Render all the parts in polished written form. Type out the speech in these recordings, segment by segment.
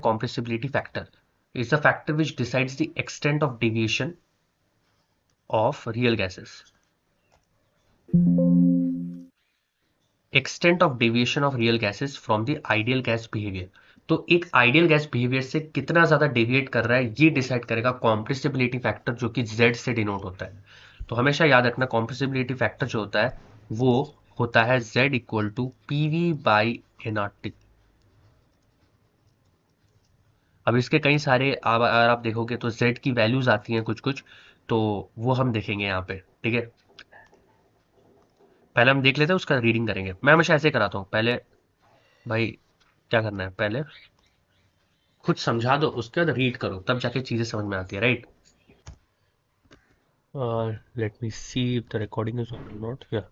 compressibility factor is the factor which decides the extent of deviation of real gases. Extent of deviation of real gases from the ideal gas behavior. तो एक ideal gas behaviour से कितना ज्यादा deviate कर रहा है ये decide करेगा कॉम्प्रेसिबिलिटी फैक्टर, जो कि Z से डिनोट होता है। तो हमेशा याद रखना कॉम्प्रेसिबिलिटी फैक्टर जो होता है वो होता है Z equal to PV by NRT। अब इसके कई सारे अगर आप देखोगे तो Z की वैल्यूज आती हैं कुछ कुछ, तो वो हम देखेंगे यहाँ पे, ठीक है। पहले हम देख लेते हैं, उसका रीडिंग करेंगे। मैं हमेशा ऐसे कराता हूँ, पहले भाई क्या करना है, पहले खुद समझा दो, उसके बाद रीड करो, तब जाके चीजें समझ में आती है, right. Let me see if the recording is on or not. Yeah.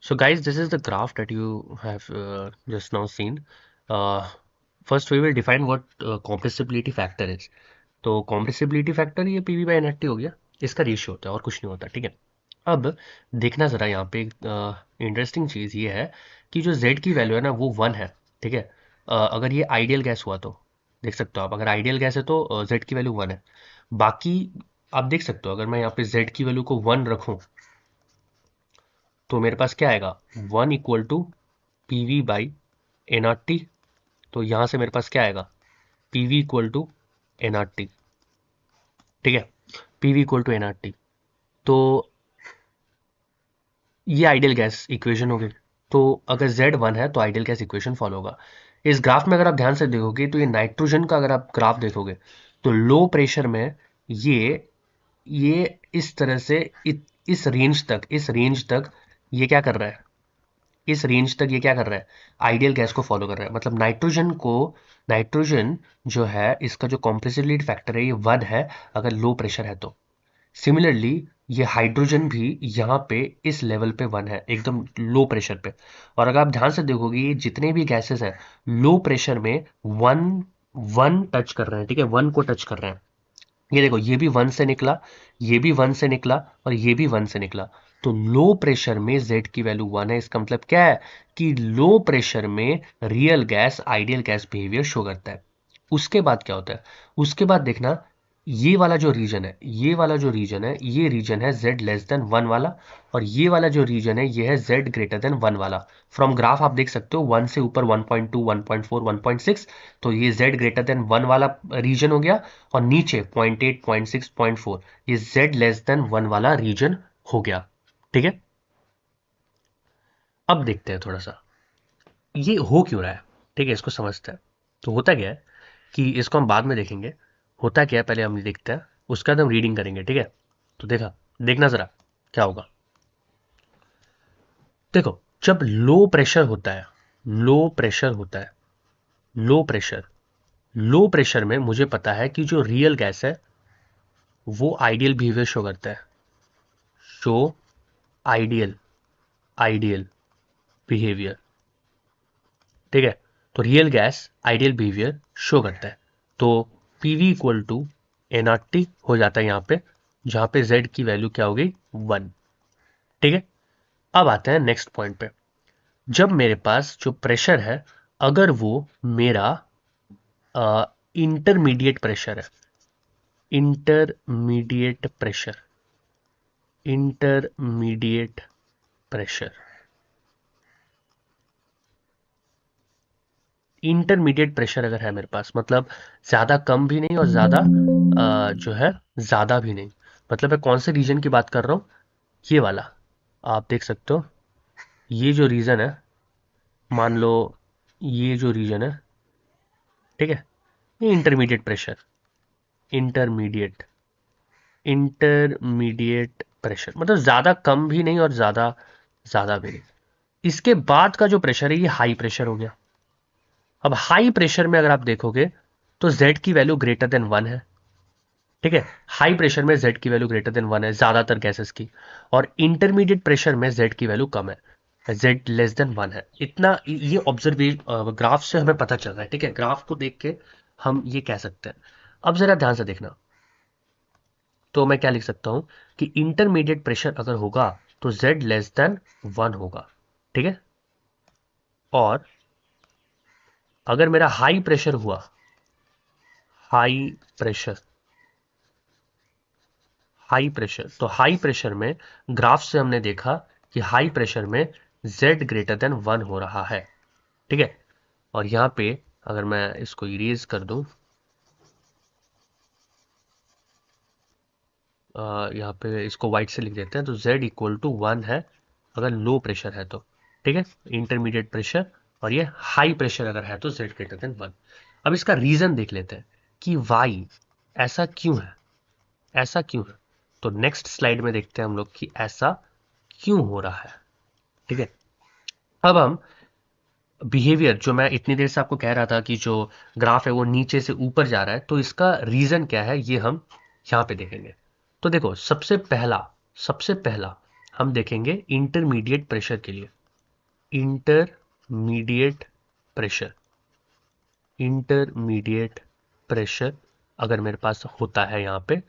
So guys, this is the graph that you have just now seen. First we will define what compressibility factor is. तो compressibility factor ये PV by NRT हो गया, इसका ratio होता है और कुछ नहीं होता, ठीक है। अब देखना जरा यहाँ पे इंटरेस्टिंग चीज़ ये है कि जो Z की वैल्यू है ना वो 1 है, ठीक है। अगर ये आइडियल गैस हुआ तो देख सकते हो आप, अगर आइडियल गैस है तो Z की वैल्यू 1 है। बाकी आप देख सकते हो अगर मैं यहाँ पे Z की वैल्यू को 1 रखूं तो मेरे पास क्या आएगा, 1 equal to PV by NRT। तो यहाँ से मेरे पास क्या आएगा, PV इक्वल टू NRT, ठीक है। PV इक्वल टू NRT, तो ये आइडियल गैस इक्वेशन हो गई। तो अगर Z 1 है तो आइडियल गैस इक्वेशन फॉलो होगा। इस ग्राफ में अगर आप ध्यान से देखोगे तो ये नाइट्रोजन का अगर आप ग्राफ देखोगे तो लो प्रेशर में ये इस तरह से इस रेंज तक ये क्या कर रहा है, इस रेंज तक ये क्या कर रहा है, आइडियल गैस को फॉलो कर रहा है। मतलब नाइट्रोजन जो है इसका जो कॉम्प्रेसिबिलिटी फैक्टर है ये 1 है अगर लो प्रेशर है तो। सिमिलरली ये हाइड्रोजन भी यहाँ पे इस लेवल पे 1 है एकदम लो प्रेशर पे। और अगर आप ध्यान से देखोगे ये जितने भी गैसेस हैं लो प्रेशर में 1 टच कर रहे हैं, ठीक है, 1 को टच कर रहे हैं। ये देखो ये भी 1 से निकला, ये भी 1 से निकला और ये भी 1 से निकला। तो लो प्रेशर में Z की वैल्यू 1 है। इसका मतलब क्या है कि लो प्रेशर में real gas ideal gas behaviour show करता है। उसके बाद क्या होता है, उसके बाद देखना ये वाला जो रीजन है, ये रीजन है Z लेस देन 1 वाला, और ये वाला जो रीजन है ये है Z ग्रेटर देन 1 वाला। फ्रॉम ग्राफ आप देख सकते हो 1 से ऊपर 1.2 1.4 1.6, तो ये Z ग्रेटर देन 1 वाला रीजन हो गया, और नीचे 0.8 0.6 0.4 ये Z लेस देन 1 वाला रीजन हो गया, ठीक है। अब देखते हैं थोड़ा सा ये हो क्यों रहा है, ठीक है, इसको समझते हैं। तो होता क्या है कि इसको हम बाद में देखेंगे, होता क्या है पहले हम देखते हैं, उसका हम रीडिंग करेंगे, ठीक है। तो देखना जरा क्या होगा। देखो जब लो प्रेशर होता है, लो प्रेशर होता है, लो प्रेशर में मुझे पता है कि जो रियल गैस है वो आइडियल बिहेवियर शो करता है, शो आइडियल बिहेवियर, ठीक है। तो real gas ideal behaviour show करता है। तो PV इक्वल टू NRT हो जाता है यहाँ पे, जहाँ पे Z की वैल्यू क्या हो गई 1, ठीक है। अब आते हैं नेक्स्ट पॉइंट पे। जब मेरे पास जो प्रेशर है अगर वो मेरा इंटरमीडिएट प्रेशर है, intermediate pressure intermediate pressure intermediate pressure अगर है मेरे पास, मतलब ज्यादा कम भी नहीं और ज्यादा जो है ज्यादा भी नहीं। मतलब मैं कौन से रीजन की बात कर रहा हूँ, ये वाला आप देख सकते हो। ये जो रीजन है, मान लो ये जो रीजन है, ठीक है, ये intermediate pressure, intermediate intermediate pressure मतलब ज्यादा कम भी नहीं और ज्यादा ज्यादा भी नहीं। इसके बाद का जो प्रेशर है ये हाई प्रेशर हो गया। अब हाई प्रेशर में अगर आप देखोगे तो Z की वैल्यू ग्रेटर देन 1 है, ठीक है। हाई प्रेशर में Z की वैल्यू ग्रेटर देन 1 है ज्यादातर गैसेस की, और इंटरमीडिएट प्रेशर में Z की वैल्यू कम है, Z लेस देन 1 है। इतना ये ऑब्जर्वेशन ग्राफ से हमें पता चल रहा है, ठीक है। ग्राफ को देख के हम ये कह सकते हैं। अब जरा ध्यान से देखना, तो मैं क्या लिख सकता हूं कि इंटरमीडिएट प्रेशर अगर होगा तो Z लेस देन 1 होगा, ठीक है। और अगर मेरा हाई प्रेशर हुआ हाई प्रेशर, हाई प्रेशर, तो हाई प्रेशर में ग्राफ से हमने देखा कि हाई प्रेशर में Z ग्रेटर देन 1 हो रहा है, ठीक है। और यहाँ पे अगर मैं इसको इरेज कर दूं, यहाँ पे इसको वाइट से लिख देते हैं, तो Z इक्वल टू 1 है अगर लो प्रेशर है तो, ठीक है, इंटरमीडिएट प्रेशर। और ये हाई प्रेशर अगर है तो Z ग्रेटर देन 1। अब इसका रीजन देख लेते हैं कि वाई ऐसा क्यों है, ऐसा क्यों है। तो नेक्स्ट स्लाइड में देखते हैं हम लोग कि ऐसा क्यों हो रहा है, ठीक है। अब हम बिहेवियर, जो मैं इतनी देर से आपको कह रहा था कि जो ग्राफ है वो नीचे से ऊपर जा रहा है, तो इसका रीजन क्या है ये हम यहाँ पे देखेंगे। तो देखो, सबसे पहला हम देखेंगे इंटरमीडिएट प्रेशर के लिए। इंटरमीडिएट प्रेशर, इंटरमीडिएट प्रेशर अगर मेरे पास होता है यहाँ पे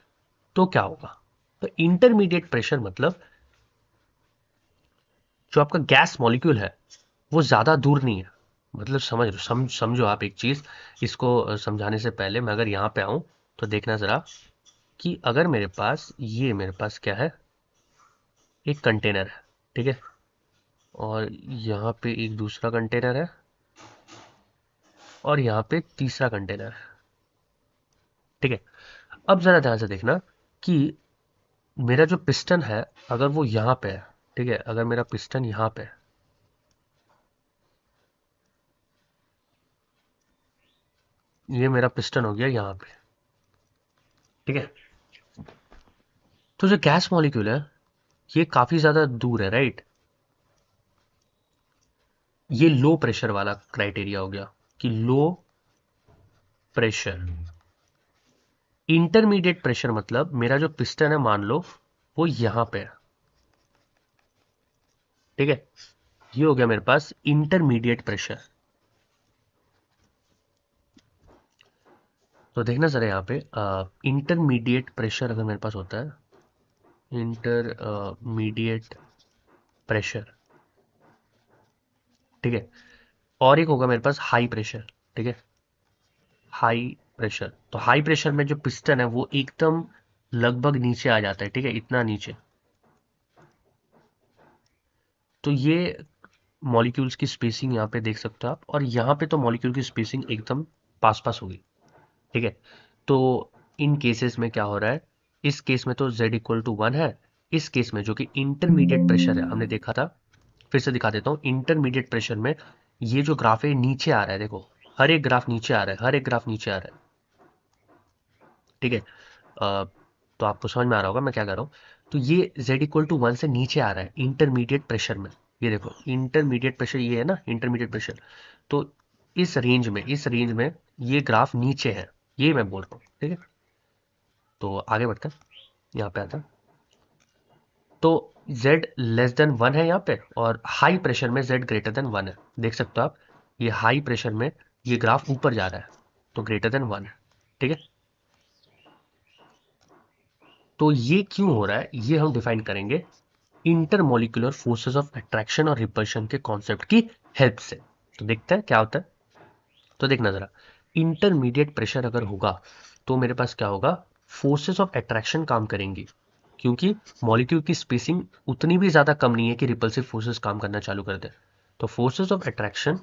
तो क्या होगा। तो इंटरमीडिएट प्रेशर मतलब जो आपका गैस मॉलिक्यूल है वो ज्यादा दूर नहीं है। मतलब समझो आप एक चीज, इसको समझाने से पहले मैं अगर यहाँ पे आऊं तो देखना जरा कि अगर मेरे पास क्या है, एक कंटेनर है, ठीक है, और यहाँ पे एक दूसरा कंटेनर है, और यहाँ पे तीसरा कंटेनर है, ठीक है। अब जरा ध्यान से देखना कि मेरा जो पिस्टन है अगर वो यहाँ पे है, ठीक है, अगर मेरा पिस्टन यहाँ पे है, ये मेरा पिस्टन हो गया यहाँ पे, ठीक है। तो जो गैस मॉलिक्यूल है ये काफी ज्यादा दूर है, राइट। ये लो प्रेशर वाला क्राइटेरिया हो गया कि लो प्रेशर। इंटरमीडिएट प्रेशर मतलब मेरा जो पिस्टन है मान लो वो यहां पे है, ठीक है, ये हो गया मेरे पास इंटरमीडिएट प्रेशर। तो देखना जरा यहाँ पे इंटरमीडिएट प्रेशर अगर मेरे पास होता है, इंटरमीडिएट प्रेशर, ठीक है, और एक होगा मेरे पास हाई प्रेशर, ठीक है, हाई प्रेशर। तो हाई प्रेशर में जो पिस्टन है वो एकदम लगभग नीचे आ जाता है, ठीक है, इतना नीचे। तो ये मॉलिक्यूल्स की स्पेसिंग यहाँ पे देख सकते हो आप, और यहाँ पे तो मॉलिक्यूल की स्पेसिंग एकदम पास पास होगी, ठीक है। तो इन केसेस में क्या हो रहा है, इस केस में तो z इक्वल टू 1 है। इस केस में जो कि इंटरमीडिएट प्रेशर है हमने देखा था, फिर से दिखा देता हूँ, इंटरमीडिएट प्रेशर में ये जो ग्राफ है नीचे आ रहा है, देखो हर एक ग्राफ नीचे आ रहा है, हर एक ग्राफ नीचे आ रहा है, ठीक है। तो आपको समझ में आ रहा होगा मैं क्या कर रहा हूँ। तो ये z इक्वल टू 1 से नीचे आ रहा है इंटरमीडिएट प्रेशर में, ये देखो इंटरमीडिएट प्रेशर ये है ना, इंटरमीडिएट प्रेशर। तो इस रेंज में ये ग्राफ नीचे है, ये मैं बोल रहा हूँ, ठीक है। तो आगे बढ़ते हैं, यहाँ पे आता है। तो z लेस देन 1 है यहाँ पे, और हाई प्रेशर में z ग्रेटर देन 1 है, देख सकते हो आप, ये हाई प्रेशर में ये ग्राफ ऊपर जा रहा है, तो ग्रेटर देन 1 है, ठीक है। तो ये क्यों हो रहा है ये हम डिफाइन करेंगे इंटरमोलिकुलर फोर्सेस ऑफ अट्रैक्शन और रिपल्शन के कॉन्सेप्ट की हेल्प से। तो देखते हैं क्या होता है। तो देखना जरा, इंटरमीडिएट प्रेशर अगर होगा तो मेरे पास क्या होगा, फोर्सेस ऑफ अट्रैक्शन काम करेंगी, क्योंकि मॉलिक्यूल की स्पेसिंग उतनी भी ज्यादा कम नहीं है कि रिपल्सिव फोर्सेस काम करना चालू कर दे। तो forces of attraction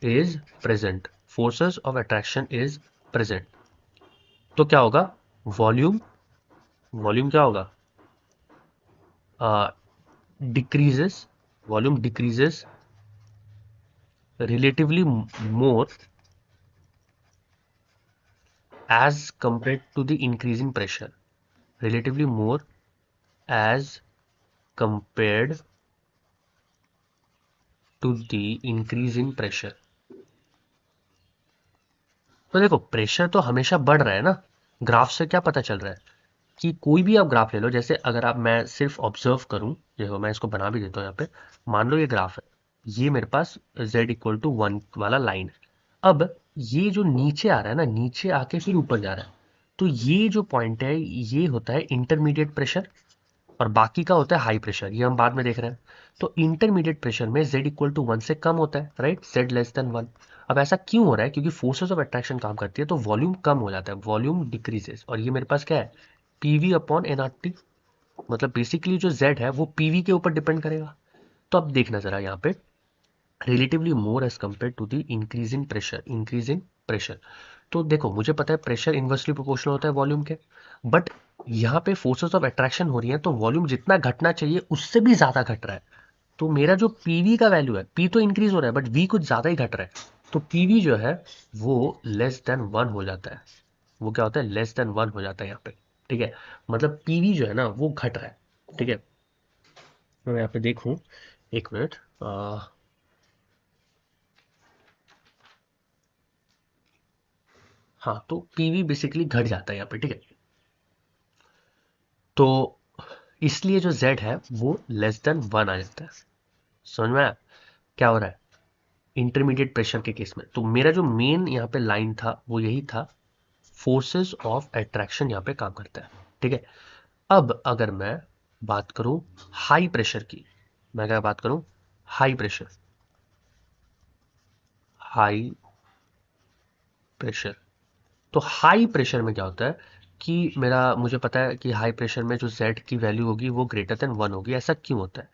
is present, forces of attraction is present. तो क्या होगा, वॉल्यूम, वॉल्यूम क्या होगा, decreases, volume decreases relatively more as compared to the increasing pressure, relatively more as compared to the increasing pressure। तो देखो pressure तो हमेशा बढ़ रहा है ना, ग्राफ से क्या पता चल रहा है कि कोई भी आप ग्राफ ले लो, जैसे अगर आप मैं सिर्फ ऑब्जर्व करूं, देखो मैं इसको बना भी देता हूं यहाँ पे, मान लो ये ग्राफ है, ये मेरे पास z इक्वल टू 1 वाला लाइन है। अब ये जो नीचे आ रहा है ना, नीचे आके फिर ऊपर जा रहा है, तो ये जो पॉइंट है ये होता है इंटरमीडिएट प्रेशर, और बाकी का होता है हाई प्रेशर, ये हम बाद में देख रहे हैं। तो इंटरमीडिएट प्रेशर में z इक्वल टू 1 से कम होता है, राइट, z लेस देन 1। अब ऐसा क्यों हो रहा है? क्योंकि फोर्सेस ऑफ अट्रैक्शन काम करती है तो वॉल्यूम कम हो जाता है, वॉल्यूम डिक्रीजेस। और ये मेरे पास क्या है, पीवी अपॉन एनआरटी, मतलब बेसिकली जो z है वो पीवी के ऊपर डिपेंड करेगा। तो अब देखना जरा यहाँ पे, relatively more as compare to the increase in pressure, increase in pressure. तो देखो मुझे पता है प्रेशर इन्वर्सली प्रोपोर्शनल होता है वॉल्यूम के, बट यहाँ पे फोर्सेस ऑफ अट्रैक्शन हो रही है तो वॉल्यूम जितना घटना चाहिए उससे भी ज्यादा घट रहा है। तो मेरा जो पीवी का वैल्यू है, पी तो इंक्रीज हो रहा है बट वी कुछ ज्यादा ही घट रहा है, तो पीवी जो है वो लेस देन 1 हो जाता है। वो क्या होता है, लेस देन 1 हो जाता है यहाँ पे, ठीक है। मतलब पीवी जो है ना वो घट रहा है, ठीक है। मैं यहाँ पे देखूं, एक मिनट, हाँ, तो पीवी बेसिकली घट जाता है यहाँ पे, ठीक है। तो इसलिए जो z है वो लेस देन 1 आ जाता है। समझ में आया क्या हो रहा है इंटरमीडिएट प्रेशर के केस में? तो मेरा जो मेन यहाँ पे लाइन था वो यही था, फोर्सेस ऑफ अट्रैक्शन यहाँ पे काम करता है, ठीक है। अब अगर मैं बात करूं हाई प्रेशर की, मैं क्या बात करूं, हाई प्रेशर, हाई प्रेशर। तो हाई प्रेशर में क्या होता है कि मेरा, मुझे पता है कि हाई प्रेशर में जो z की वैल्यू होगी वो ग्रेटर देन 1 होगी। ऐसा क्यों होता है?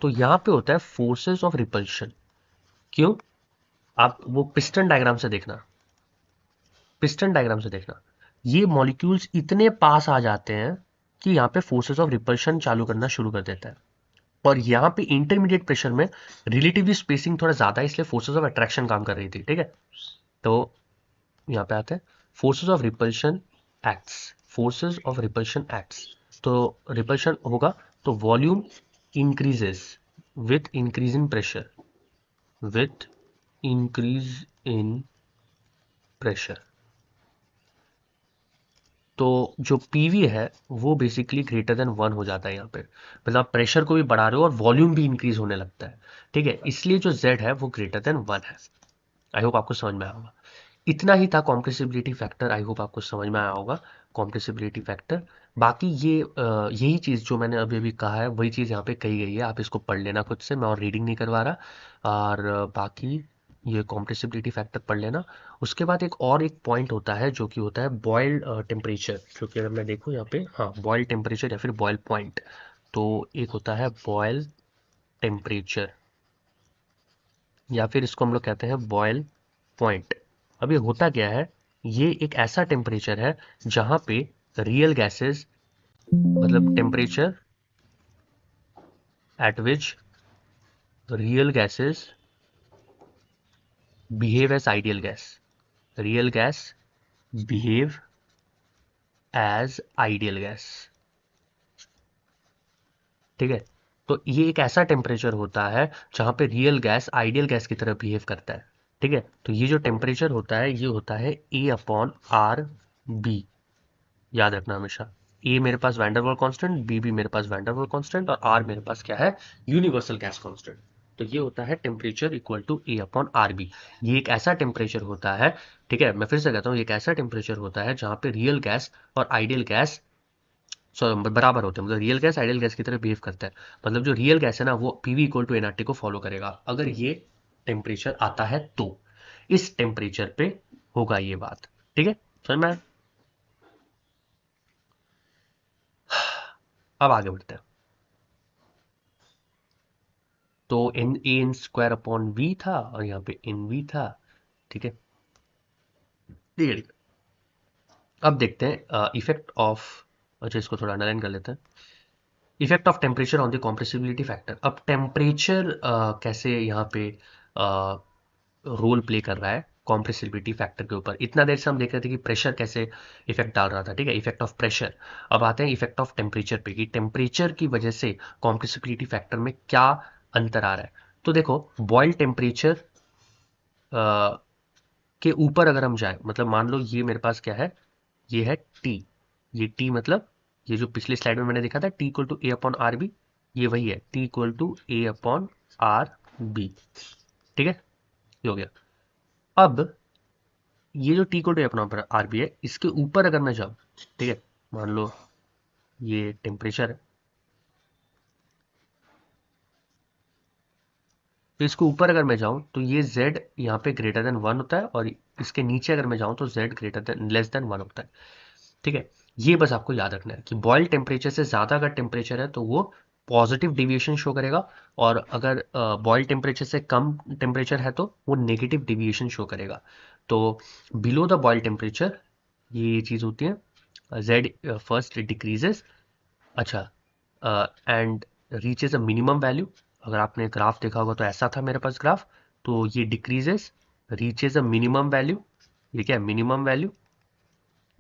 तो यहाँ पे होता है फोर्सेस ऑफ रिपल्शन। क्यों? आप वो पिस्टन डायग्राम से देखना, पिस्टन डायग्राम से देखना, ये मॉलिक्यूल्स इतने पास आ जाते हैं कि यहाँ पे फोर्सेस ऑफ रिपल्शन चालू करना शुरू कर देता है। और यहाँ पे इंटरमीडिएट प्रेशर में रिलेटिवली स्पेसिंग थोड़ा ज्यादा है, इसलिए फोर्सेस ऑफ अट्रैक्शन काम कर रही थी, ठीक है। तो यहाँ पे आते हैं forces of repulsion acts, forces of repulsion acts. तो रिपल्शन होगा तो volume increases with increase in pressure, with increase in pressure. तो जो पीवी है वो बेसिकली ग्रेटर देन 1 हो जाता है यहाँ पे, मतलब आप प्रेशर को भी बढ़ा रहे हो और वॉल्यूम भी इंक्रीज होने लगता है, ठीक है। इसलिए जो जेड है वो ग्रेटर देन 1 है। आई होप आपको समझ में आया होगा। इतना ही था कॉम्प्रेसिबिलिटी फैक्टर, आई होप आपको समझ में आया होगा कॉम्प्रेसिबिलिटी फैक्टर। बाकी ये यही चीज़ जो मैंने अभी अभी कहा है वही चीज़ यहाँ पे कही गई है, आप इसको पढ़ लेना खुद से, मैं और रीडिंग नहीं करवा रहा। और बाकी ये कॉम्प्रेसिबिलिटी फैक्टर पढ़ लेना। उसके बाद एक पॉइंट होता है जो कि होता है बॉइल्ड टेम्परेचर, जो कि अगर मैं देखूँ यहाँ पे, हाँ, बॉइल्ड टेम्परेचर या फिर बॉइल पॉइंट। तो एक होता है बॉयल टेम्परेचर, या फिर इसको हम लोग कहते हैं बॉयल पॉइंट। अब ये होता क्या है, ये एक ऐसा टेम्परेचर है जहां पे रियल गैसेस, मतलब temperature at which real gases behave as ideal gas, real gas behave as ideal gas, ठीक है। तो ये एक ऐसा टेम्परेचर होता है जहां पे रियल गैस आइडियल गैस की तरह बिहेव करता है, ठीक है। तो ये जो टेम्परेचर होता है ये होता है ए अपॉन आर बी, याद रखना हमेशा। ए मेरे पास वैंडरवाल कांस्टेंट, बी भी मेरे पास वैंडरवाल कांस्टेंट, और आर मेरे पास क्या है, यूनिवर्सल गैस कांस्टेंट। तो ये होता है temperature equal to A upon R B. ये एक ऐसा टेम्परेचर होता है, ठीक है, मैं फिर से कहता हूँ, ये एक ऐसा टेम्परेचर होता है जहां पे रियल गैस और आइडियल गैस बराबर होते हैं, मतलब रियल गैस आइडियल गैस की तरह बिहेव करता है। मतलब जो रियल गैस है ना वो पीवी इक्वल टू एनआरटी को फॉलो करेगा अगर ये टेम्परेचर आता है तो। इस टेम्परेचर पे होगा ये बात, ठीक है, समझ में आया? अब आगे बढ़ते हैं। तो N A N square upon V था और यहाँ पे एन वी था, ठीक है, ठीक है, ठीक है। अब देखते हैं इफेक्ट ऑफ, अच्छा इसको थोड़ा अंडरलाइन कर लेते हैं। Effect of temperature on the compressibility factor. अब टेम्परेचर कैसे यहाँ पे रोल प्ले कर रहा है कॉम्प्रेसिबिलिटी फैक्टर के ऊपर। इतना देर से हम देख रहे थे कि प्रेशर कैसे इफेक्ट डाल रहा था, ठीक है, इफेक्ट ऑफ प्रेशर। अब आते हैं इफेक्ट ऑफ टेम्परेचर पे कि टेम्परेचर की वजह से कॉम्प्रेसिबिलिटी फैक्टर में क्या अंतर आ रहा है। तो देखो बॉइल टेम्परेचर के ऊपर अगर हम जाए, मतलब मान लो ये मेरे पास क्या है, ये है टी, ये टी मतलब ये जो पिछली स्लाइड में मैंने देखा था T equal to A upon R B, ये वही है, T equal to A upon R B, ठीक है, ये हो गया। अब ये जो T equal to A upon R B है इसके ऊपर अगर मैं जाऊँ, ठीक है, मान लो ये टेम्परेचर है, तो इसको ऊपर अगर मैं जाऊं तो ये z यहाँ पे ग्रेटर देन 1 होता है, और इसके नीचे अगर मैं जाऊं तो z greater than less than 1 होता है। ठीक है, ये बस आपको याद रखना है कि बॉइल्ड टेम्परेचर से ज़्यादा अगर टेम्परेचर है तो वो पॉजिटिव डिविएशन शो करेगा, और अगर बॉइल्ड टेम्परेचर से कम टेम्परेचर है तो वो नेगेटिव डिविएशन शो करेगा। तो बिलो द बॉइल्ड टेम्परेचर ये चीज़ होती है, z फर्स्ट डिक्रीजेस, अच्छा, and reaches a minimum value. अगर आपने ग्राफ देखा होगा तो ऐसा था मेरे पास ग्राफ, तो ये decreases, reaches a minimum value, ये क्या है, मिनिमम वैल्यू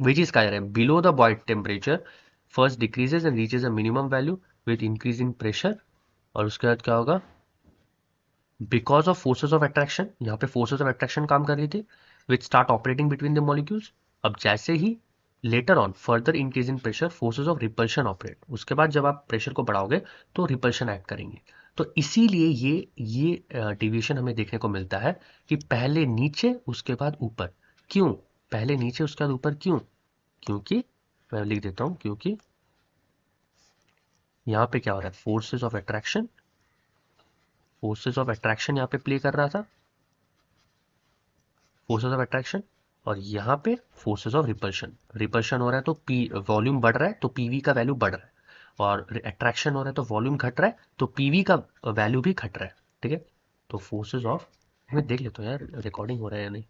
which is क्या है, below the boiled temperature first decreases and reaches a minimum value with increasing pressure। और उसके बाद क्या होगा, because of forces of attraction, यहाँ पे फोर्सेस ऑफ अट्रैक्शन काम कर रही थी, which start operating between the molecules. अब जैसे ही later on further increase in pressure forces of repulsion operate, उसके बाद जब आप प्रेशर को बढ़ाओगे तो रिपल्शन एक्ट करेंगे। तो इसीलिए ये डिविएशन हमें देखने को मिलता है कि पहले नीचे उसके बाद ऊपर। क्यों पहले नीचे उसके बाद ऊपर, क्यों? क्योंकि मैं लिख देता हूं, क्योंकि यहाँ पे क्या हो रहा है, फोर्सेस ऑफ अट्रैक्शन यहाँ पे प्ले कर रहा था, फोर्सेस ऑफ अट्रैक्शन, और यहाँ पे फोर्सेस ऑफ रिपल्शन। रिपल्शन हो रहा है तो पी वॉल्यूम बढ़ रहा है तो पीवी का वैल्यू बढ़ रहा है, और अट्रैक्शन हो रहा है तो वॉल्यूम घट रहा है तो पीवी का वैल्यू भी घट रहा है। ठीक है, तो फोर्सेस ऑफ, मैं देख लेता हूँ यार रिकॉर्डिंग हो रहा है या नहीं।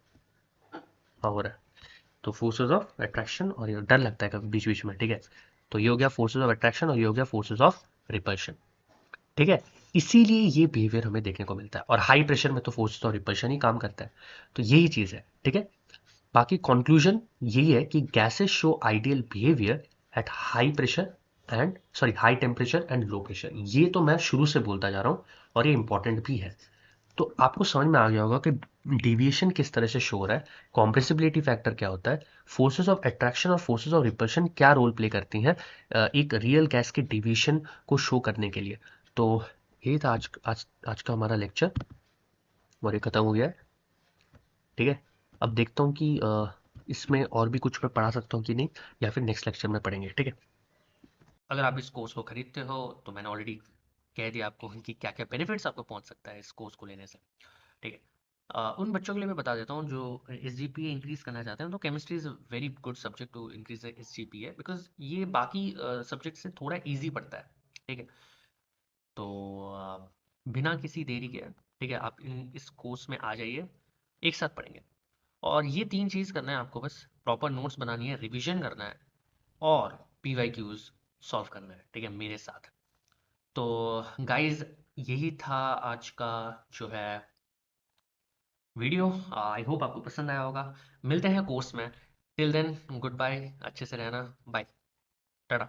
हाँ हो रहा है। तो फोर्सेस ऑफ अट्रैक्शन, और ये डर लगता है कभी बीच बीच में। ठीक है, तो ये हो गया फोर्सेस ऑफ अट्रैक्शन और ये हो गया फोर्सेस ऑफ रिपल्शन। ठीक है, इसीलिए ये बिहेवियर हमें देखने को मिलता है, और हाई प्रेशर में तो फोर्सेस और रिपल्शन ही काम करता है। तो यही चीज़ है। ठीक है, बाकी कंक्लूजन यही है कि gases show ideal behaviour at high pressure and sorry high temperature and low pressure. ये तो मैं शुरू से बोलता जा रहा हूँ और ये इंपॉर्टेंट भी है। तो आपको समझ में आ गया होगा कि डिविएशन किस तरह से शो हो रहा है, कॉम्प्रेसिबिलिटी फैक्टर क्या होता है, फोर्सेस ऑफ अट्रैक्शन और फोर्सेस ऑफ रिपल्शन क्या रोल प्ले करती हैं एक रियल गैस के डिविएशन को शो करने के लिए। तो ये था आज का हमारा लेक्चर, और ये खत्म हो गया है। ठीक है, अब देखता हूँ कि इसमें और भी कुछ मैं पढ़ा सकता हूँ कि नहीं, या फिर नेक्स्ट लेक्चर में पढ़ेंगे। ठीक है, अगर आप इस कोर्स को खरीदते हो तो मैंने ऑलरेडी कह दिया आपको कि क्या क्या बेनिफिट्स आपको पहुंच सकता है इस कोर्स को लेने से। ठीक है, उन बच्चों के लिए मैं बता देता हूँ जो S G P A increase करना चाहते हैं, तो chemistry is a very good subject to increase S G P A, because ये बाकी सब्जेक्ट से थोड़ा ईजी पड़ता है। ठीक है, तो बिना किसी देरी के, ठीक है, आप इस कोर्स में आ जाइए, एक साथ पढ़ेंगे। और ये तीन चीज़ करना है आपको, बस प्रॉपर नोट्स बनानी है, रिविजन करना है, और पी वाई क्यूज सॉल्व करना है। ठीक है, मेरे साथ। तो गाइज यही था आज का जो है वीडियो। आई होप आपको पसंद आया होगा। मिलते हैं कोर्स में। टिल देन गुड बाय, अच्छे से रहना, बाय, टाटा।